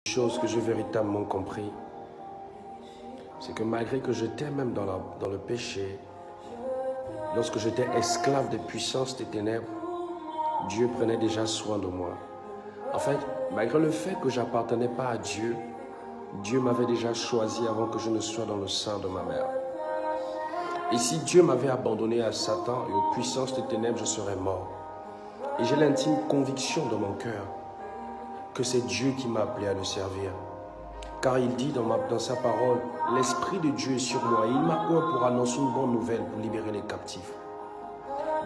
Chose que j'ai véritablement compris, c'est que malgré que j'étais même dans le péché, lorsque j'étais esclave des puissances des ténèbres, Dieu prenait déjà soin de moi. En fait, malgré le fait que je n'appartenais pas à Dieu, Dieu m'avait déjà choisi avant que je ne sois dans le sein de ma mère. Et si Dieu m'avait abandonné à Satan et aux puissances des ténèbres, je serais mort. Et j'ai l'intime conviction dans mon cœur que c'est Dieu qui m'a appelé à le servir. Car il dit dans sa parole, l'Esprit de Dieu est sur moi. Et il m'a oint pour annoncer une bonne nouvelle, pour libérer les captifs.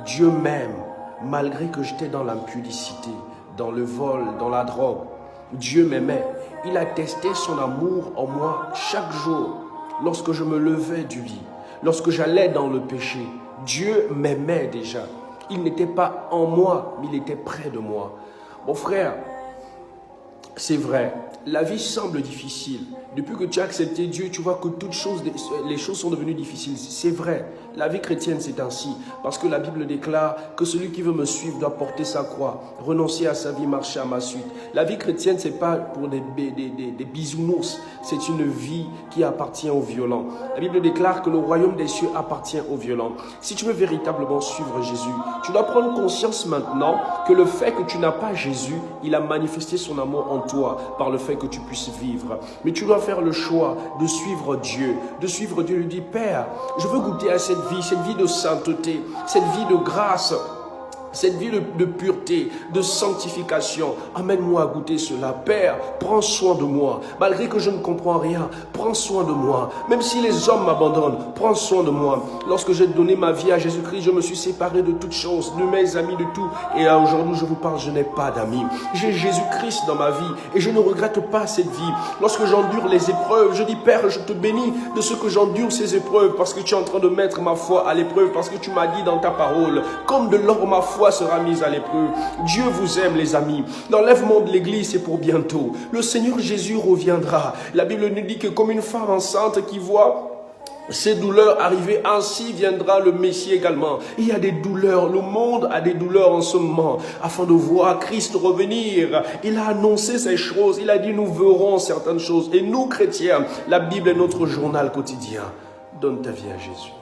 Dieu m'aime, malgré que j'étais dans l'impudicité, dans le vol, dans la drogue. Dieu m'aimait. Il a testé son amour en moi chaque jour, lorsque je me levais du lit, lorsque j'allais dans le péché. Dieu m'aimait déjà. Il n'était pas en moi, mais il était près de moi. Mon frère, c'est vrai, la vie semble difficile. Depuis que tu as accepté Dieu, tu vois que les choses sont devenues difficiles. C'est vrai, la vie chrétienne c'est ainsi. Parce que la Bible déclare que celui qui veut me suivre doit porter sa croix, renoncer à sa vie, marcher à ma suite. La vie chrétienne, c'est pas pour des bisounours. C'est une vie qui appartient aux violents. La Bible déclare que le royaume des cieux appartient aux violents. Si tu veux véritablement suivre Jésus, tu dois prendre conscience maintenant que le fait que tu n'as pas Jésus, il a manifesté son amour en toi par le fait que tu puisses vivre. Mais tu dois faire le choix de suivre Dieu. De suivre Dieu, lui dire, Père, je veux goûter à cette vie de sainteté, cette vie de grâce, cette vie de pureté, de sanctification. Amène-moi à goûter cela. Père, prends soin de moi. Malgré que je ne comprends rien, prends soin de moi. Même si les hommes m'abandonnent, prends soin de moi. Lorsque j'ai donné ma vie à Jésus-Christ, je me suis séparé de toutes choses, de mes amis, de tout. Et aujourd'hui, je vous parle, je n'ai pas d'amis. J'ai Jésus-Christ dans ma vie et je ne regrette pas cette vie. Lorsque j'endure les épreuves, je dis, Père, je te bénis de ce que j'endure ces épreuves parce que tu es en train de mettre ma foi à l'épreuve, parce que tu m'as dit dans ta parole, comme de l'or, ma foi sera mise à l'épreuve. Dieu vous aime, les amis. L'enlèvement de l'église, c'est pour bientôt. Le Seigneur Jésus reviendra. La Bible nous dit que comme une femme enceinte qui voit ces douleurs arriver, ainsi viendra le Messie également. Il y a des douleurs, le monde a des douleurs en ce moment, afin de voir Christ revenir. Il a annoncé ces choses, il a dit nous verrons certaines choses. Et nous, chrétiens, la Bible est notre journal quotidien. Donne ta vie à Jésus.